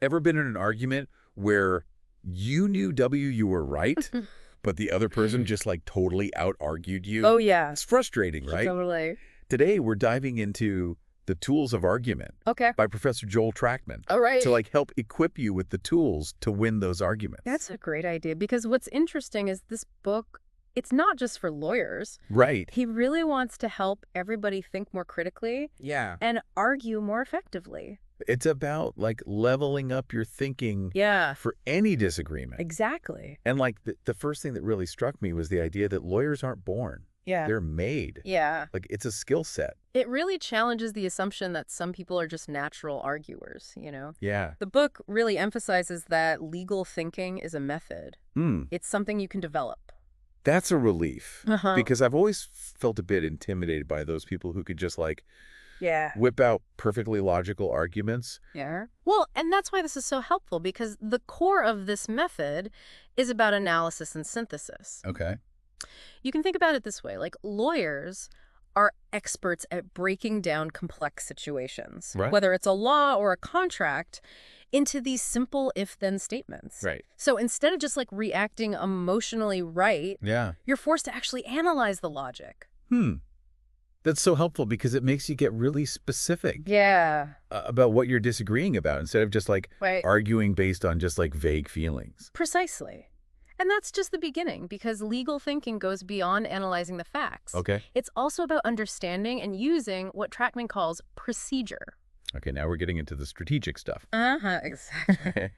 Ever been in an argument where you knew you were right, but the other person just like totally out-argued you? Oh, yeah. It's frustrating, right? Totally. Today, we're diving into The Tools of Argument Okay. by Professor Joel Trachtman All right. to like help equip you with the tools to win those arguments. That's a great idea because what's interesting is this book, it's not just for lawyers. Right. He really wants to help everybody think more critically Yeah. and argue more effectively. It's about like leveling up your thinking Yeah, for any disagreement. exactly. And like the first thing that really struck me was the idea that lawyers aren't born. Yeah. They're made. Yeah. Like it's a skill set. It really challenges the assumption that some people are just natural arguers, Yeah. The book really emphasizes that legal thinking is a method. Hmm. It's something you can develop. That's a relief. Uh-huh. Because I've always felt a bit intimidated by those people who could just like Yeah. whip out perfectly logical arguments. Yeah. Well, and that's why this is so helpful because the core of this method is about analysis and synthesis. Okay. You can think about it this way, like lawyers are experts at breaking down complex situations, Right. whether it's a law or a contract, into these simple if-then statements. Right. So instead of just like reacting emotionally right, Yeah. you're forced to actually analyze the logic. That's so helpful because it makes you get really specific Yeah. about what you're disagreeing about instead of just like Right. arguing based on just like vague feelings. Precisely. And that's just the beginning because legal thinking goes beyond analyzing the facts. Okay. It's also about understanding and using what Trachtman calls procedure. Okay, now we're getting into the strategic stuff. Exactly.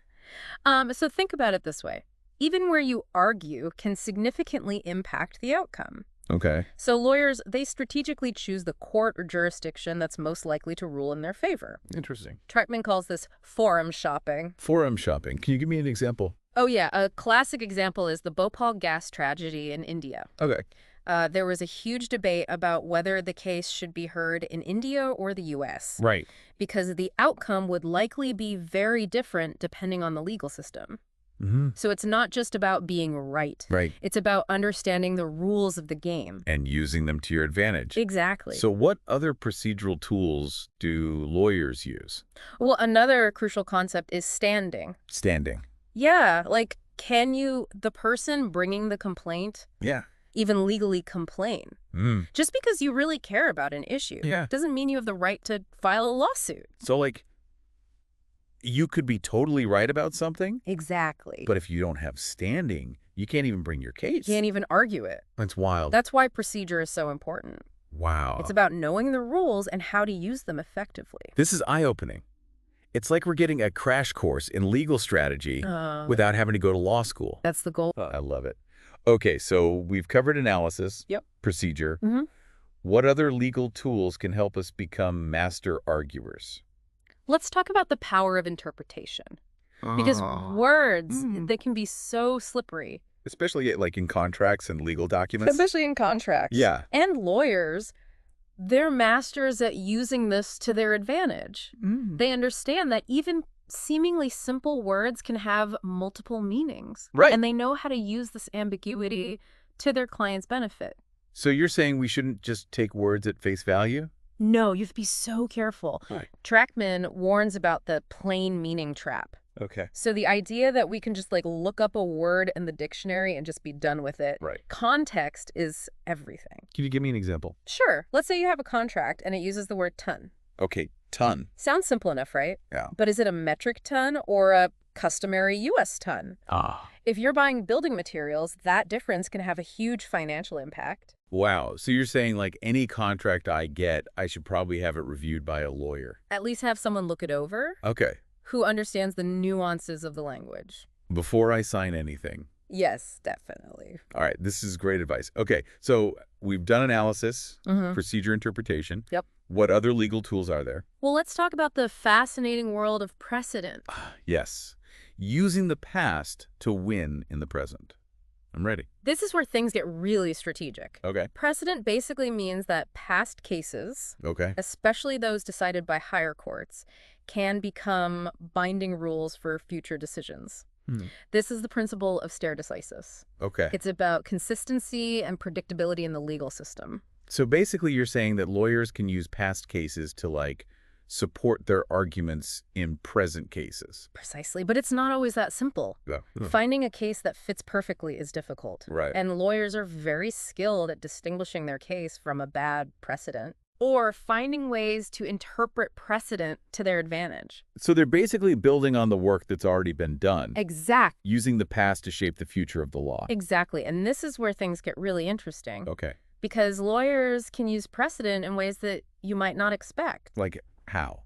So think about it this way. Even where you argue can significantly impact the outcome. Okay. So lawyers, they strategically choose the court or jurisdiction that's most likely to rule in their favor. Interesting. Trachtman calls this forum shopping. Forum shopping. Can you give me an example? Oh, yeah. A classic example is the Bhopal gas tragedy in India. Okay. There was a huge debate about whether the case should be heard in India or the U.S. Right. because the outcome would likely be very different depending on the legal system. Mm-hmm. So it's not just about being right. Right. It's about understanding the rules of the game. And using them to your advantage. Exactly. So what other procedural tools do lawyers use? Well, another crucial concept is standing. Standing. Yeah, like, can you, the person bringing the complaint, Yeah. even legally complain? Just because you really care about an issue doesn't mean you have the right to file a lawsuit. So like, you could be totally right about something, Exactly. but if you don't have standing, you can't even bring your case. You can't even argue it. That's wild. That's why procedure is so important. Wow. It's about knowing the rules and how to use them effectively. This is eye-opening. It's like we're getting a crash course in legal strategy without having to go to law school. That's the goal. I love it. Okay, so we've covered analysis, Yep. procedure. Mhm. What other legal tools can help us become master arguers? Let's talk about the power of interpretation. Because words, they can be so slippery. Especially like in contracts and legal documents. Especially in contracts. Yeah. And lawyers, they're masters at using this to their advantage. They understand that even seemingly simple words can have multiple meanings. Right. And they know how to use this ambiguity to their client's benefit. So you're saying we shouldn't just take words at face value? No, you have to be so careful. Right. Trachtman warns about the plain meaning trap. Okay. So the idea that we can just like look up a word in the dictionary and just be done with it. Right. Context is everything. Can you give me an example? Sure. Let's say you have a contract and it uses the word ton. Okay, ton. Sounds simple enough, right? Yeah. But is it a metric ton or a customary U.S. ton? If you're buying building materials, that difference can have a huge financial impact. Wow. So you're saying like any contract I get, I should probably have it reviewed by a lawyer. At least have someone look it over Okay. who understands the nuances of the language. Before I sign anything. Yes, definitely. All right. This is great advice. Okay. So we've done analysis, Mhm. procedure interpretation. Yep. What other legal tools are there? Well, let's talk about the fascinating world of precedent. Yes. Using the past to win in the present. I'm ready. This is where things get really strategic. Okay. Precedent basically means that past cases, Okay. especially those decided by higher courts, can become binding rules for future decisions. This is the principle of stare decisis. Okay. It's about consistency and predictability in the legal system. So basically you're saying that lawyers can use past cases to like support their arguments in present cases. Precisely, but it's not always that simple. Yeah. Finding a case that fits perfectly is difficult. Right. And lawyers are very skilled at distinguishing their case from a bad precedent or finding ways to interpret precedent to their advantage. So they're basically building on the work that's already been done. Exactly. Using the past to shape the future of the law. Exactly. And this is where things get really interesting. Okay. Because lawyers can use precedent in ways that you might not expect. Like how?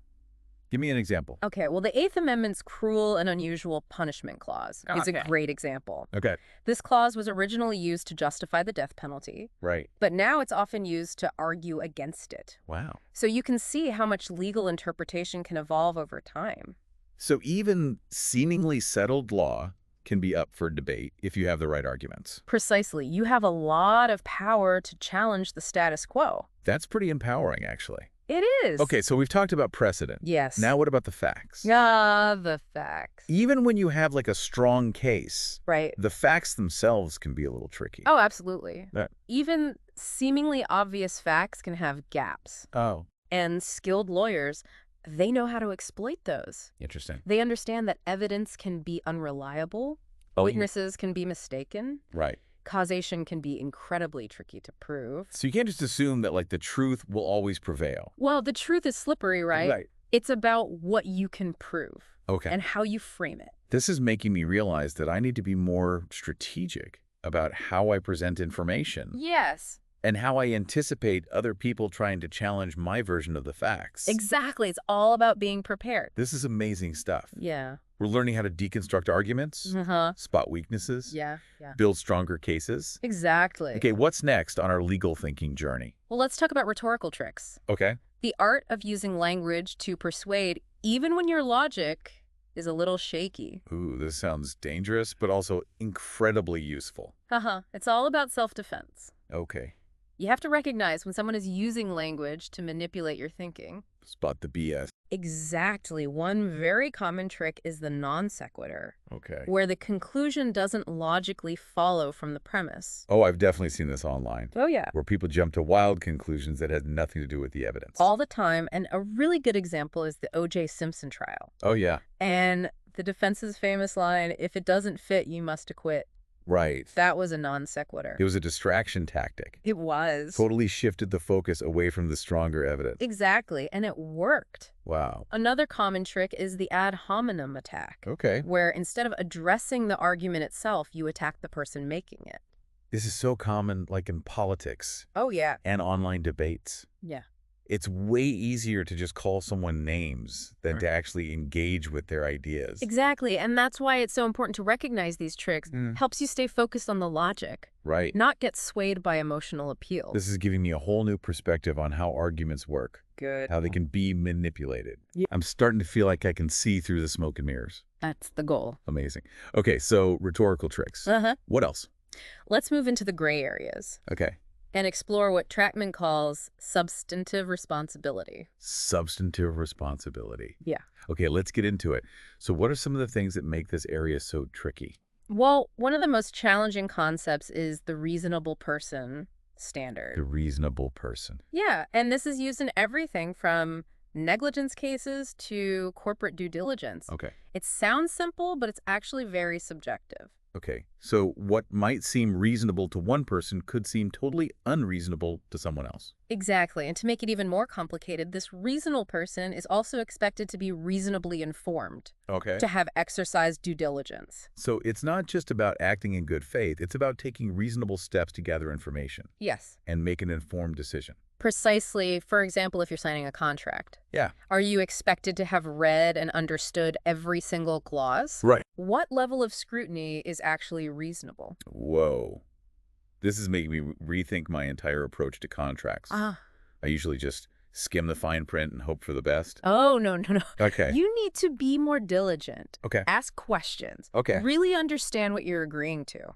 Give me an example. Okay, well, the Eighth Amendment's cruel and unusual punishment clause is a great example. Okay. This clause was originally used to justify the death penalty, Right. but now it's often used to argue against it. Wow. So you can see how much legal interpretation can evolve over time. So even seemingly settled law can be up for debate if you have the right arguments. Precisely. You have a lot of power to challenge the status quo. That's pretty empowering, actually. It is. Okay, so we've talked about precedent. Yes. Now what about the facts? The facts. Even when you have like a strong case, Right. the facts themselves can be a little tricky. Oh, absolutely. Yeah. Even seemingly obvious facts can have gaps. Oh, And skilled lawyers, they know how to exploit those. interesting. They understand that evidence can be unreliable, witnesses can be mistaken, Right. causation can be incredibly tricky to prove. So you can't just assume that like the truth will always prevail. Well, the truth is slippery, right? Right. It's about what you can prove Okay. and how you frame it. This is making me realize that I need to be more strategic about how I present information Yes. and how I anticipate other people trying to challenge my version of the facts. Exactly. It's all about being prepared. This is amazing stuff. Yeah. We're learning how to deconstruct arguments, spot weaknesses, Yeah. build stronger cases. Exactly. Okay, what's next on our legal thinking journey? Well, let's talk about rhetorical tricks. Okay. The art of using language to persuade, even when your logic is a little shaky. Ooh, this sounds dangerous, but also incredibly useful. It's all about self-defense. Okay. You have to recognize when someone is using language to manipulate your thinking. Spot the BS. Exactly. One very common trick is the non sequitur, Okay. where the conclusion doesn't logically follow from the premise. Oh, I've definitely seen this online. Oh, yeah. Where people jump to wild conclusions that had nothing to do with the evidence. All the time. And a really good example is the O.J. Simpson trial. Oh, yeah. And the defense's famous line, if it doesn't fit, you must acquit. Right. That was a non sequitur. It was a distraction tactic. It was. Totally shifted the focus away from the stronger evidence. Exactly. And it worked. Wow. Another common trick is the ad hominem attack. Okay. Where instead of addressing the argument itself, you attack the person making it. This is so common, like in politics Oh, yeah. and online debates. Yeah. It's way easier to just call someone names than to actually engage with their ideas. Exactly. And that's why it's so important to recognize these tricks. Helps you stay focused on the logic, Right. not get swayed by emotional appeal. This is giving me a whole new perspective on how arguments work, Good. how they can be manipulated. Yeah. I'm starting to feel like I can see through the smoke and mirrors. That's the goal. Amazing. Okay, so rhetorical tricks. What else? Let's move into the gray areas Okay. and explore what Trachtman calls substantive responsibility. Substantive responsibility. Yeah. Okay, let's get into it. So what are some of the things that make this area so tricky? Well, one of the most challenging concepts is the reasonable person standard. The reasonable person. Yeah, and this is used in everything from negligence cases to corporate due diligence. Okay. It sounds simple, but it's actually very subjective. Okay, so what might seem reasonable to one person could seem totally unreasonable to someone else. Exactly, and to make it even more complicated, this reasonable person is also expected to be reasonably informed, Okay. to have exercised due diligence. So it's not just about acting in good faith, it's about taking reasonable steps to gather information Yes. and make an informed decision. Precisely, for example, if you're signing a contract. Yeah. Are you expected to have read and understood every single clause? Right. What level of scrutiny is actually reasonable? Whoa. This is making me rethink my entire approach to contracts. I usually just skim the fine print and hope for the best. Oh, no. Okay. You need to be more diligent. Okay. Ask questions. Okay. Really understand what you're agreeing to.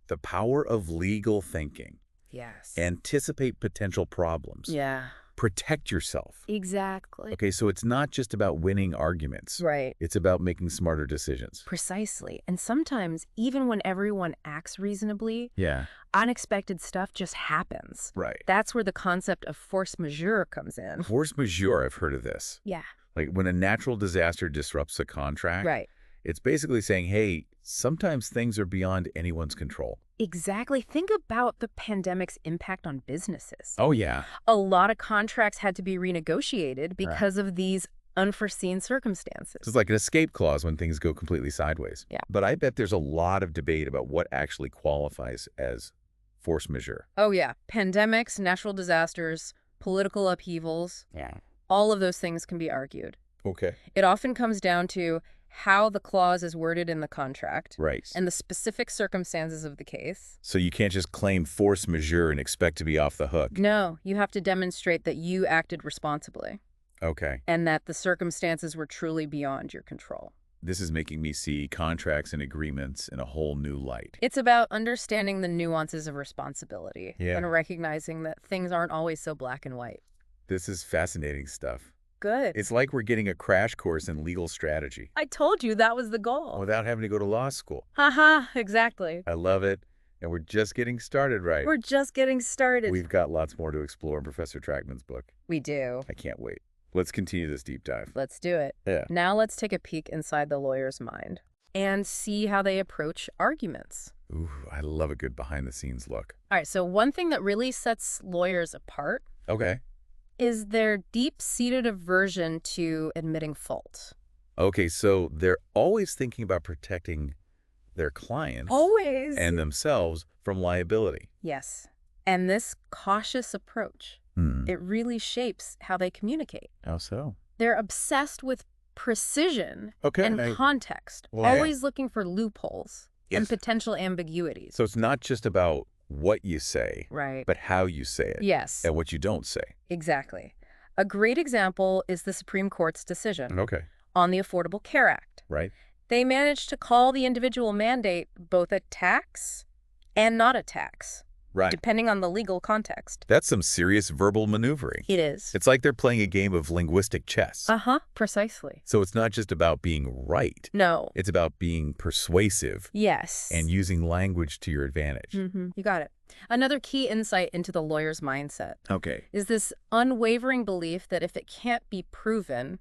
The power of legal thinking. Yes. Anticipate potential problems. Yeah. protect yourself. Exactly. Okay, so it's not just about winning arguments. Right. It's about making smarter decisions. Precisely. And sometimes, even when everyone acts reasonably, Yeah. unexpected stuff just happens. Right. That's where the concept of force majeure comes in. Force majeure, I've heard of this. Yeah. Like when a natural disaster disrupts a contract, Right. it's basically saying, hey, sometimes things are beyond anyone's control. Exactly. Think about the pandemic's impact on businesses. Oh, yeah. A lot of contracts had to be renegotiated because of these unforeseen circumstances. It's like an escape clause when things go completely sideways. Yeah. But I bet there's a lot of debate about what actually qualifies as force majeure. Oh, yeah. Pandemics, natural disasters, political upheavals. Yeah. All of those things can be argued. Okay. It often comes down to how the clause is worded in the contract. Right. And the specific circumstances of the case. So you can't just claim force majeure and expect to be off the hook. No, you have to demonstrate that you acted responsibly. Okay. And that the circumstances were truly beyond your control. This is making me see contracts and agreements in a whole new light. It's about understanding the nuances of responsibility and recognizing that things aren't always so black and white. This is fascinating stuff. Good. It's like we're getting a crash course in legal strategy. I told you that was the goal. Without having to go to law school. Haha, exactly. I love it. And we're just getting started, right? We're just getting started. We've got lots more to explore in Professor Trachtman's book. We do. I can't wait. Let's continue this deep dive. Let's do it. Yeah. Now let's take a peek inside the lawyer's mind and see how they approach arguments. Ooh, I love a good behind-the-scenes look. All right, so one thing that really sets lawyers apart is their deep-seated aversion to admitting fault. Okay, so they're always thinking about protecting their clients and themselves from liability. Yes. And this cautious approach, it really shapes how they communicate. How so? They're obsessed with precision and context, Well, always looking for loopholes and potential ambiguities. So it's not just about what you say, Right. but how you say it. Yes. And what you don't say. Exactly. A great example is the Supreme Court's decision Okay. on the Affordable Care Act. Right. They managed to call the individual mandate both a tax and not a tax, Right. depending on the legal context. That's some serious verbal maneuvering. It is. It's like they're playing a game of linguistic chess. Precisely. So it's not just about being right. No. It's about being persuasive Yes. and using language to your advantage. You got it. Another key insight into the lawyer's mindset Okay. is this unwavering belief that if it can't be proven,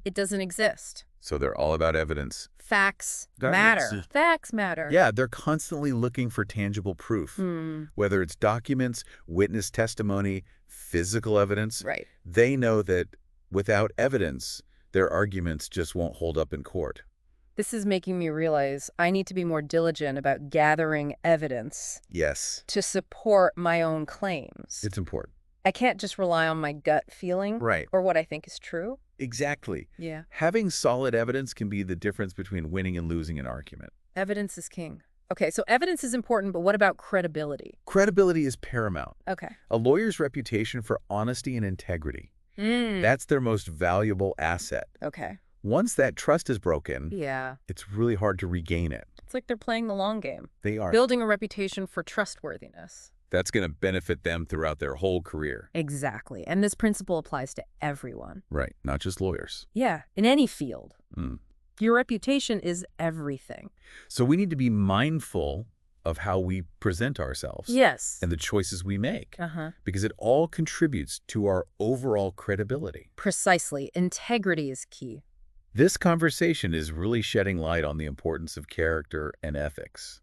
it doesn't exist. So they're all about evidence. Facts That matter. makes- Facts matter. Yeah, they're constantly looking for tangible proof. Whether it's documents, witness testimony, physical evidence. Right. They know that without evidence, their arguments just won't hold up in court. This is making me realize I need to be more diligent about gathering evidence Yes. to support my own claims. It's important. I can't just rely on my gut feeling Right. or what I think is true. Exactly. Yeah. Having solid evidence can be the difference between winning and losing an argument. Evidence is king. Okay, so evidence is important, but what about credibility? Credibility is paramount. Okay. A lawyer's reputation for honesty and integrity. That's their most valuable asset. Okay. Once that trust is broken, Yeah. it's really hard to regain it. It's like they're playing the long game. They are. Building a reputation for trustworthiness. That's going to benefit them throughout their whole career. Exactly. And this principle applies to everyone. Right. Not just lawyers. Yeah, in any field. Mm. Your reputation is everything. So we need to be mindful of how we present ourselves. Yes. And the choices we make. Uh-huh. Because it all contributes to our overall credibility. Precisely. Integrity is key. This conversation is really shedding light on the importance of character and ethics.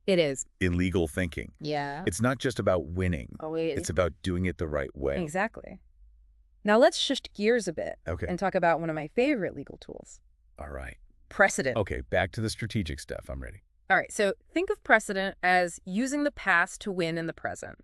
It is. In legal thinking. Yeah. It's not just about winning. Oh, wait. It's about doing it the right way. Exactly. Now let's shift gears a bit Okay. and talk about one of my favorite legal tools. All right. Precedent. Okay, back to the strategic stuff. I'm ready. All right, so think of precedent as using the past to win in the present.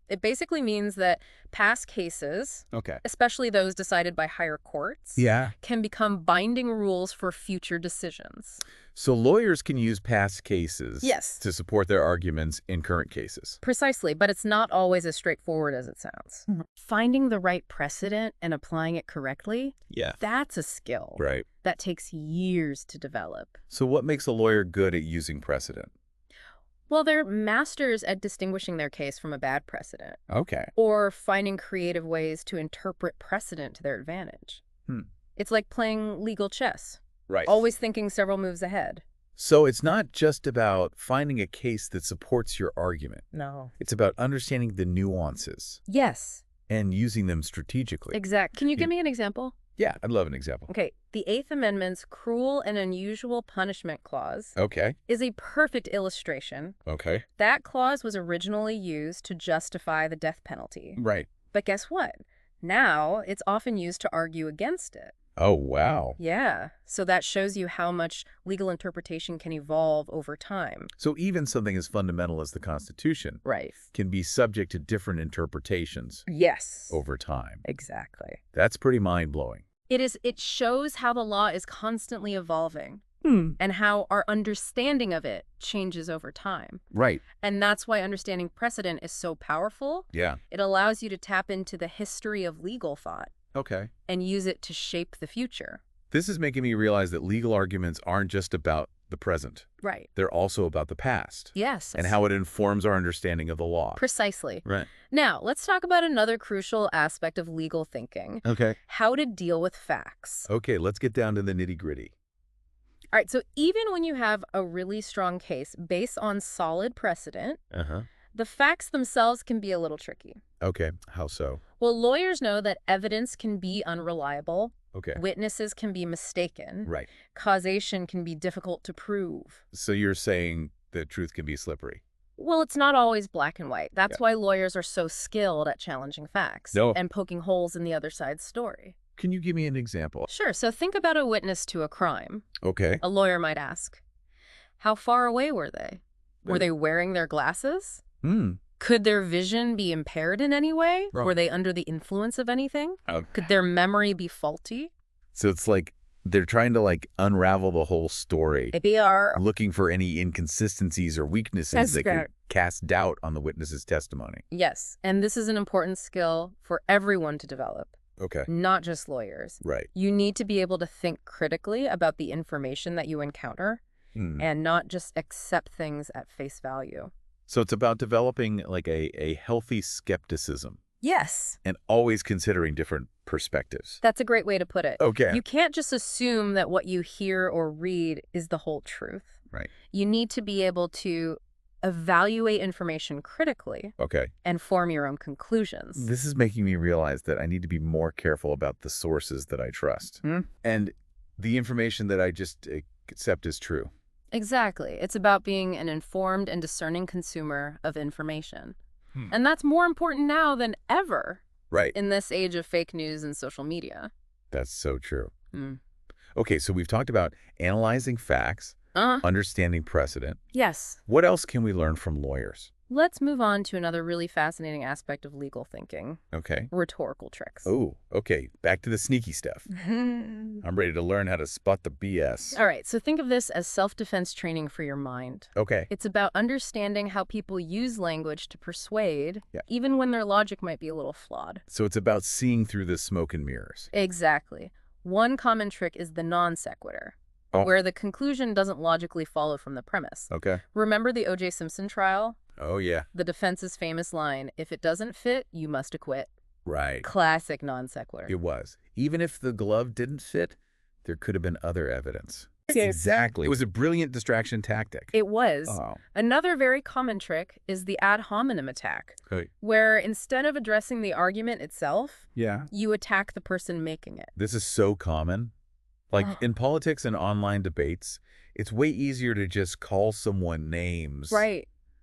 It basically means that past cases, especially those decided by higher courts, can become binding rules for future decisions. So lawyers can use past cases to support their arguments in current cases. Precisely, but it's not always as straightforward as it sounds. Finding the right precedent and applying it correctly, that's a skill that takes years to develop. So what makes a lawyer good at using precedent? Well, they're masters at distinguishing their case from a bad precedent. Okay. Or finding creative ways to interpret precedent to their advantage. It's like playing legal chess. Right. Always thinking several moves ahead. So it's not just about finding a case that supports your argument. No. It's about understanding the nuances. Yes. And using them strategically. Exact. Can you give me an example? Yeah, I'd love an example. Okay, the Eighth Amendment's cruel and unusual punishment clause is a perfect illustration. Okay. That clause was originally used to justify the death penalty. Right. But guess what? Now it's often used to argue against it. Oh, wow. Yeah, so that shows you how much legal interpretation can evolve over time. So even something as fundamental as the Constitution can be subject to different interpretations over time. Exactly. That's pretty mind-blowing. It shows how the law is constantly evolving and how our understanding of it changes over time. Right. And that's why understanding precedent is so powerful. Yeah. It allows you to tap into the history of legal thought. Okay. And use it to shape the future. This is making me realize that legal arguments aren't just about the present. Right. They're also about the past. Yes. And how it informs our understanding of the law. Precisely. Right. Now, let's talk about another crucial aspect of legal thinking. Okay. How to deal with facts. Okay, let's get down to the nitty-gritty. All right, so even when you have a really strong case based on solid precedent, the facts themselves can be a little tricky. Okay, how so? Well, lawyers know that evidence can be unreliable. Okay. Witnesses can be mistaken. Right. Causation can be difficult to prove. So you're saying that truth can be slippery? Well, it's not always black and white. That's why lawyers are so skilled at challenging facts and poking holes in the other side's story. Can you give me an example? Sure. So think about a witness to a crime. Okay. A lawyer might ask, how far away were they? Were they wearing their glasses? Could their vision be impaired in any way? Were they under the influence of anything? Could their memory be faulty? So it's like they're trying to unravel the whole story. They are. Looking for any inconsistencies or weaknesses that could cast doubt on the witness's testimony. Yes. And this is an important skill for everyone to develop. Okay. Not just lawyers. Right. You need to be able to think critically about the information that you encounter and not just accept things at face value. So it's about developing a healthy skepticism. Yes. And always considering different perspectives. That's a great way to put it. Okay. You can't just assume that what you hear or read is the whole truth. Right. You need to be able to evaluate information critically. Okay. And form your own conclusions. This is making me realize that I need to be more careful about the sources that I trust. And the information that I just accept as true. Exactly. It's about being an informed and discerning consumer of information. And that's more important now than ever. Right. In this age of fake news and social media. That's so true. Okay, so we've talked about analyzing facts, understanding precedent. Yes. What else can we learn from lawyers? Let's move on to another really fascinating aspect of legal thinking. Okay. Rhetorical tricks. Oh, okay. Back to the sneaky stuff. I'm ready to learn how to spot the BS. All right, so think of this as self-defense training for your mind. Okay. It's about understanding how people use language to persuade, even when their logic might be a little flawed. So it's about seeing through the smoke and mirrors. Exactly. One common trick is the non sequitur, where the conclusion doesn't logically follow from the premise. Okay. Remember the O.J. Simpson trial? Oh, yeah. The defense's famous line, if it doesn't fit, you must acquit. Right. Classic non sequitur. It was. Even if the glove didn't fit, there could have been other evidence. Exactly. It was a brilliant distraction tactic. It was. Another very common trick is the ad hominem attack, where instead of addressing the argument itself, you attack the person making it. This is so common. Like in politics and online debates, it's way easier to just call someone names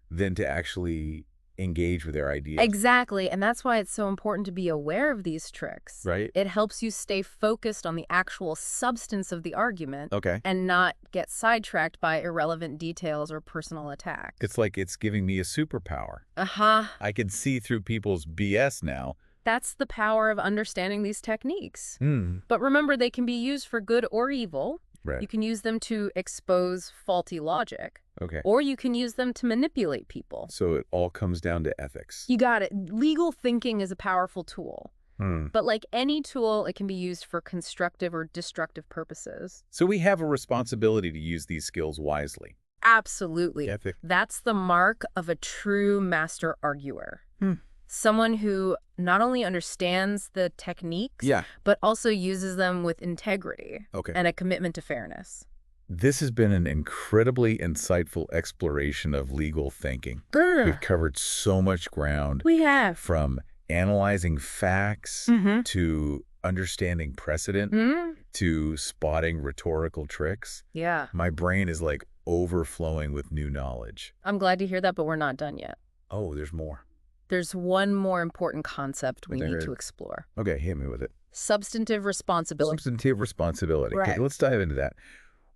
than to actually engage with their ideas. Exactly, and that's why it's so important to be aware of these tricks. Right. It helps you stay focused on the actual substance of the argument and not get sidetracked by irrelevant details or personal attacks. It's like it's giving me a superpower. I can see through people's BS now. That's the power of understanding these techniques. But remember, they can be used for good or evil. Right. You can use them to expose faulty logic. Okay. Or you can use them to manipulate people. So it all comes down to ethics. You got it. Legal thinking is a powerful tool. But like any tool, it can be used for constructive or destructive purposes. So we have a responsibility to use these skills wisely. Absolutely. That's the mark of a true master arguer. Someone who not only understands the techniques, but also uses them with integrity and a commitment to fairness. This has been an incredibly insightful exploration of legal thinking. We've covered so much ground. We have. From analyzing facts to understanding precedent to spotting rhetorical tricks. Yeah. My brain is like overflowing with new knowledge. I'm glad to hear that, but we're not done yet. Oh, there's more. There's one more important concept we need to explore. Okay, hit me with it. Substantive responsibility. Substantive responsibility. Right. Okay, let's dive into that.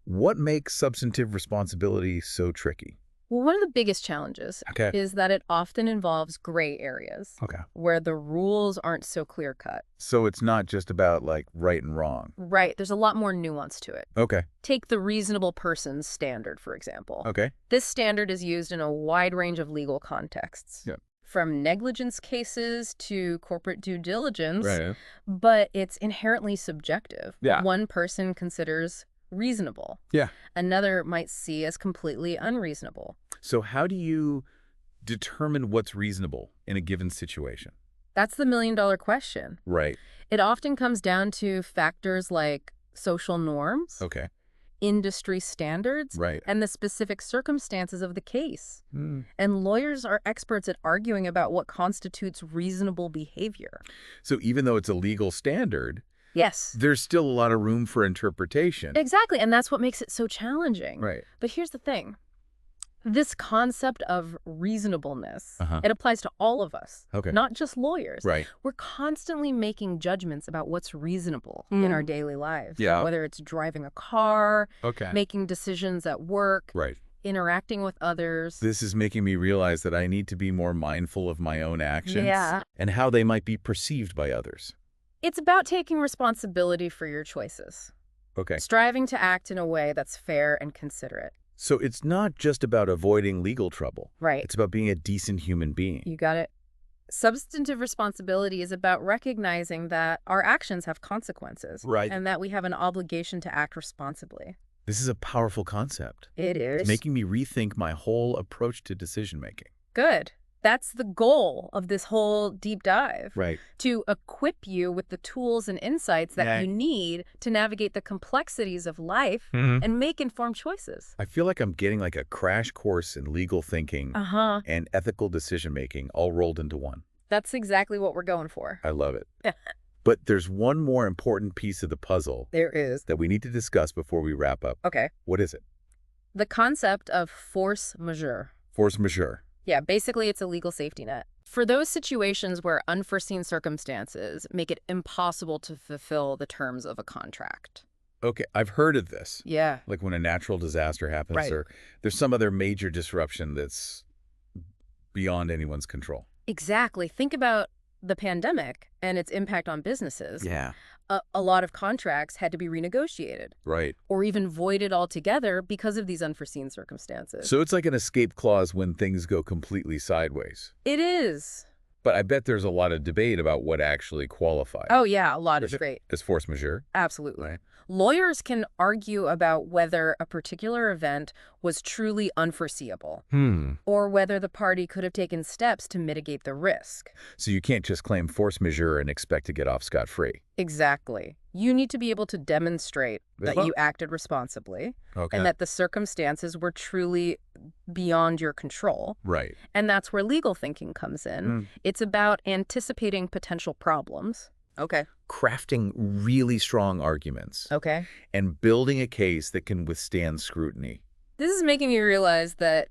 What makes substantive responsibility so tricky? Well, one of the biggest challenges is that it often involves gray areas where the rules aren't so clear-cut. So it's not just about, like, right and wrong. Right. There's a lot more nuance to it. Okay. Take the reasonable person's standard, for example. Okay. This standard is used in a wide range of legal contexts. Yeah. From negligence cases to corporate due diligence, but it's inherently subjective. Yeah. One person considers reasonable. Yeah. Another might see as completely unreasonable. So how do you determine what's reasonable in a given situation? That's the million-dollar question. Right. It often comes down to factors like social norms, industry standards, and the specific circumstances of the case. And lawyers are experts at arguing about what constitutes reasonable behavior. So even though it's a legal standard, yes, there's still a lot of room for interpretation. Exactly, and that's what makes it so challenging. Right. But here's the thing. This concept of reasonableness, it applies to all of us, not just lawyers. Right. We're constantly making judgments about what's reasonable in our daily lives. Yeah. Whether it's driving a car, making decisions at work, interacting with others. This is making me realize that I need to be more mindful of my own actions and how they might be perceived by others. It's about taking responsibility for your choices. Striving to act in a way that's fair and considerate. So it's not just about avoiding legal trouble. Right. It's about being a decent human being. You got it. Substantive responsibility is about recognizing that our actions have consequences. Right. And that we have an obligation to act responsibly. This is a powerful concept. It is. It's making me rethink my whole approach to decision-making. Good. That's the goal of this whole deep dive. Right. To equip you with the tools and insights that you need to navigate the complexities of life and make informed choices. I feel like I'm getting like a crash course in legal thinking and ethical decision-making all rolled into one. That's exactly what we're going for. I love it. But there's one more important piece of the puzzle. There is. That we need to discuss before we wrap up. Okay. What is it? The concept of force majeure. Force majeure. Yeah, basically it's a legal safety net. For those situations where unforeseen circumstances make it impossible to fulfill the terms of a contract. Okay, I've heard of this. Yeah. Like when a natural disaster happens or there's some other major disruption that's beyond anyone's control. Exactly. Think about the pandemic and its impact on businesses. Yeah. A lot of contracts had to be renegotiated. Right. Or even voided altogether because of these unforeseen circumstances. So it's like an escape clause when things go completely sideways. It is. But I bet there's a lot of debate about what actually qualifies. Oh, yeah, a lot is great. As force majeure? Absolutely. Right. Lawyers can argue about whether a particular event was truly unforeseeable or whether the party could have taken steps to mitigate the risk. So you can't just claim force majeure and expect to get off scot-free. Exactly. You need to be able to demonstrate that you acted responsibly and that the circumstances were truly beyond your control. Right. And that's where legal thinking comes in. It's about anticipating potential problems. Crafting really strong arguments. And building a case that can withstand scrutiny. This is making me realize that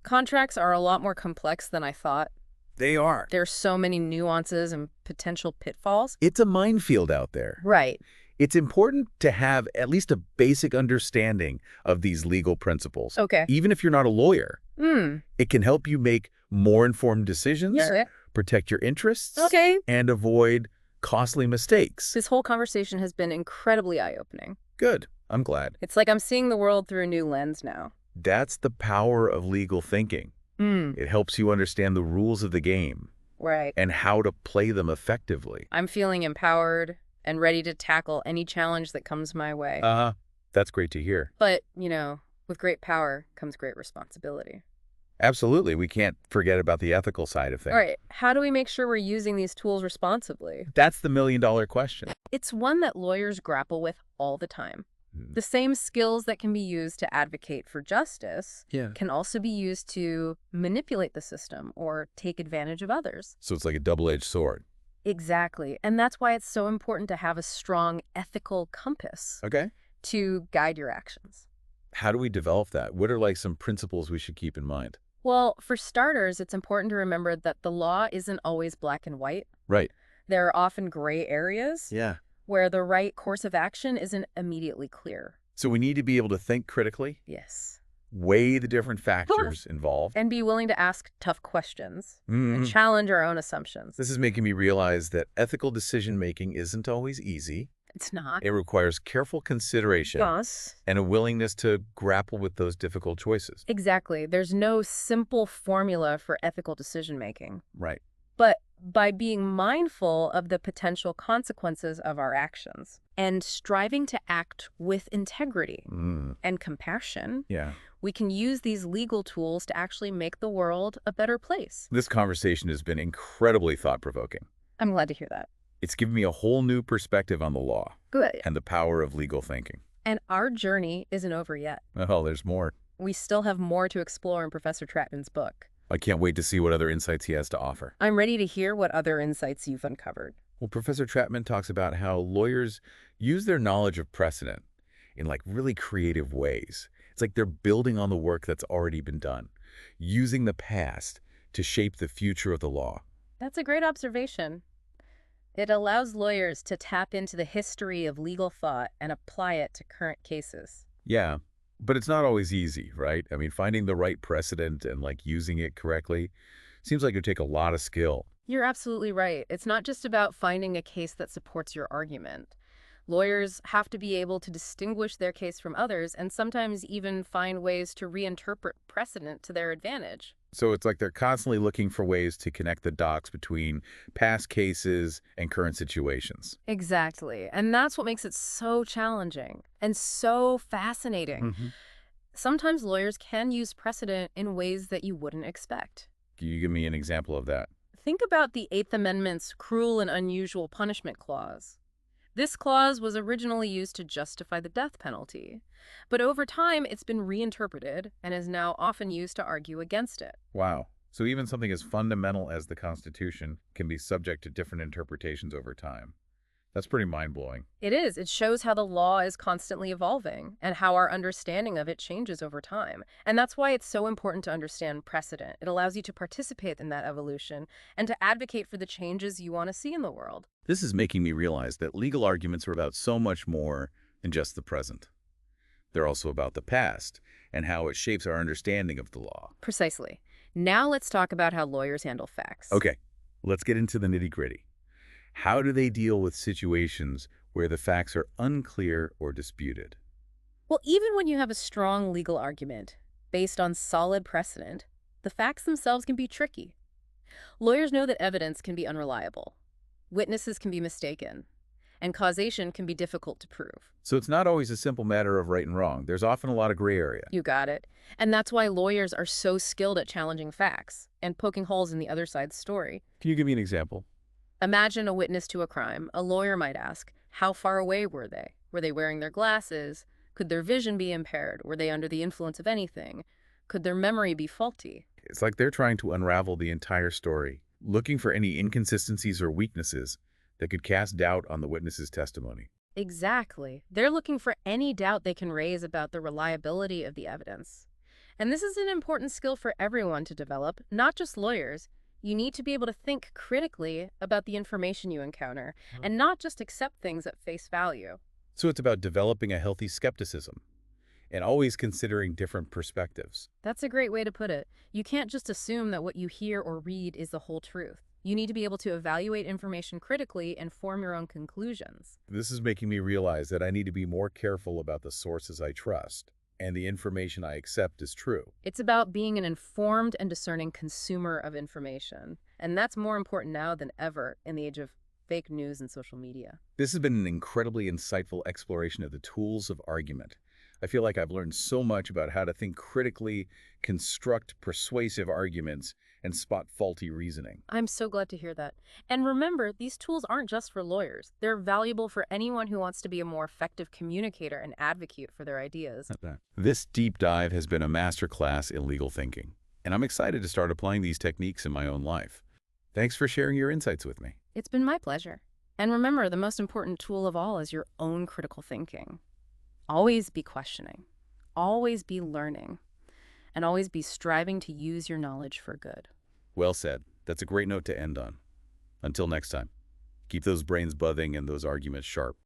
contracts are a lot more complex than I thought. They are. There's so many nuances and potential pitfalls. It's a minefield out there. Right. It's important to have at least a basic understanding of these legal principles. Even if you're not a lawyer. It can help you make more informed decisions, protect your interests, and avoid costly mistakes. This whole conversation has been incredibly eye-opening. Good. I'm glad. It's like I'm seeing the world through a new lens now. That's the power of legal thinking. It helps you understand the rules of the game. Right. And how to play them effectively. I'm feeling empowered and ready to tackle any challenge that comes my way. That's great to hear. But, you know, With great power comes great responsibility. Absolutely. We can't forget about the ethical side of things. All right, how do we make sure we're using these tools responsibly? That's the million-dollar question. It's one that lawyers grapple with all the time. The same skills that can be used to advocate for justice can also be used to manipulate the system or take advantage of others. So it's like a double-edged sword. Exactly. And that's why it's so important to have a strong ethical compass to guide your actions. How do we develop that? What are like some principles we should keep in mind? Well, for starters, it's important to remember that the law isn't always black and white. Right. There are often gray areas where the right course of action isn't immediately clear. So we need to be able to think critically? Yes. Weigh the different factors involved. And be willing to ask tough questions and challenge our own assumptions. This is making me realize that ethical decision-making isn't always easy. It's not. It requires careful consideration and a willingness to grapple with those difficult choices. Exactly. There's no simple formula for ethical decision-making. Right. But by being mindful of the potential consequences of our actions and striving to act with integrity and compassion, we can use these legal tools to actually make the world a better place. This conversation has been incredibly thought-provoking. I'm glad to hear that. It's given me a whole new perspective on the law. Good. And the power of legal thinking. And our journey isn't over yet. Oh, there's more. We still have more to explore in Professor Trachtman's book. I can't wait to see what other insights he has to offer. I'm ready to hear what other insights you've uncovered. Well, Professor Trachtman talks about how lawyers use their knowledge of precedent in like really creative ways. It's like they're building on the work that's already been done, using the past to shape the future of the law. That's a great observation. It allows lawyers to tap into the history of legal thought and apply it to current cases. Yeah, but it's not always easy, right? I mean, finding the right precedent and like using it correctly seems like it would take a lot of skill. You're absolutely right. It's not just about finding a case that supports your argument. Lawyers have to be able to distinguish their case from others and sometimes even find ways to reinterpret precedent to their advantage. So it's like they're constantly looking for ways to connect the dots between past cases and current situations. Exactly. And that's what makes it so challenging and so fascinating. Sometimes lawyers can use precedent in ways that you wouldn't expect. Can you give me an example of that? Think about the Eighth Amendment's cruel and unusual punishment clause. This clause was originally used to justify the death penalty, but over time it's been reinterpreted and is now often used to argue against it. Wow. So even something as fundamental as the Constitution can be subject to different interpretations over time. That's pretty mind-blowing. It is. It shows how the law is constantly evolving and how our understanding of it changes over time. And that's why it's so important to understand precedent. It allows you to participate in that evolution and to advocate for the changes you want to see in the world. This is making me realize that legal arguments are about so much more than just the present. They're also about the past and how it shapes our understanding of the law. Precisely. Now let's talk about how lawyers handle facts. Okay, let's get into the nitty-gritty. How do they deal with situations where the facts are unclear or disputed? Well, even when you have a strong legal argument based on solid precedent, the facts themselves can be tricky. Lawyers know that evidence can be unreliable, witnesses can be mistaken, and causation can be difficult to prove. So it's not always a simple matter of right and wrong. There's often a lot of gray area. You got it. And that's why lawyers are so skilled at challenging facts and poking holes in the other side's story. Can you give me an example? Imagine a witness to a crime. A lawyer might ask, how far away were they? Were they wearing their glasses? Could their vision be impaired? Were they under the influence of anything? Could their memory be faulty? It's like they're trying to unravel the entire story, looking for any inconsistencies or weaknesses that could cast doubt on the witness's testimony. Exactly. They're looking for any doubt they can raise about the reliability of the evidence. And this is an important skill for everyone to develop, not just lawyers. You need to be able to think critically about the information you encounter and not just accept things at face value. So it's about developing a healthy skepticism and always considering different perspectives. That's a great way to put it. You can't just assume that what you hear or read is the whole truth. You need to be able to evaluate information critically and form your own conclusions. This is making me realize that I need to be more careful about the sources I trust and the information I accept is true. It's about being an informed and discerning consumer of information. And that's more important now than ever in the age of fake news and social media. This has been an incredibly insightful exploration of the tools of argument. I feel like I've learned so much about how to think critically, construct persuasive arguments, and spot faulty reasoning. I'm so glad to hear that. And remember, these tools aren't just for lawyers. They're valuable for anyone who wants to be a more effective communicator and advocate for their ideas. This deep dive has been a masterclass in legal thinking, and I'm excited to start applying these techniques in my own life. Thanks for sharing your insights with me. It's been my pleasure. And remember, the most important tool of all is your own critical thinking. Always be questioning, always be learning, and always be striving to use your knowledge for good. Well said. That's a great note to end on. Until next time, keep those brains buzzing and those arguments sharp.